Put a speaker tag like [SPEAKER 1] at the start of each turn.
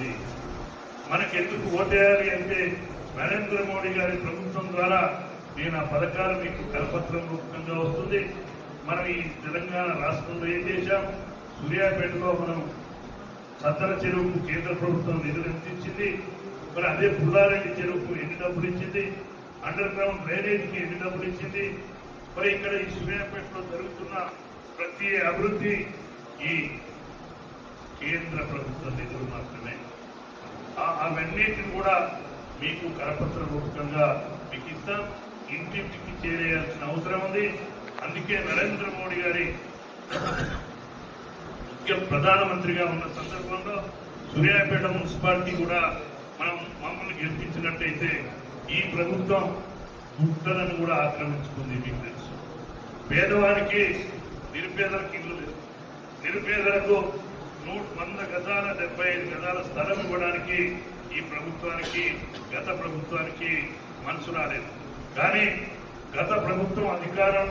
[SPEAKER 1] ఉంది. మనకెందుకు ఓటేయాలి అంటే నరేంద్ర మోడీ గారి ప్రభుత్వం ద్వారా నేను ఆ పథకాలు మీకు కరపత్రం రూపంగా వస్తుంది. మనం ఈ తెలంగాణ రాష్ట్రంలో ఏం చేశాం, సూర్యాపేటలో మనం సత్తర చెరువుకు కేంద్ర ప్రభుత్వం నిధులు ఎంత ఇచ్చింది, మరి అదే పుల్లారెడ్డి చెరువుకు ఎన్ని డబ్బులు ఇచ్చింది, అండర్ గ్రౌండ్ డ్రైనేజీకి ఎన్ని డబ్బులు ఇచ్చింది. మరి ఇక్కడ ఈ సూర్యాపేటలో జరుగుతున్న ప్రతి అభివృద్ధి ఈ కేంద్ర ప్రభుత్వ నిధులు మాత్రమే. అవన్నిటిని కూడా మీకు కరపత్ర రూపకంగా మీకు ఇస్తాం. ఇంటింటికి చేరేయాల్సిన అవసరం ఉంది. అందుకే నరేంద్ర మోడీ గారి ముఖ్య ప్రధానమంత్రిగా ఉన్న సందర్భంలో సూర్యాపేట మున్సిపాలిటీ కూడా మమ్మల్ని గెలిపించినట్టయితే ఈ ప్రభుత్వం గుట్టలను కూడా ఆక్రమించుకుంది. మీకు తెలుసు, పేదవారికి నిరుపేదలకు ఇల్లు లేదు. నిరుపేదలకు 100 గజాల 75 గజాల స్థలం ఇవ్వడానికి ఈ ప్రభుత్వానికి గత ప్రభుత్వానికి మనసు రాలేదు. కానీ గత ప్రభుత్వం అధికారం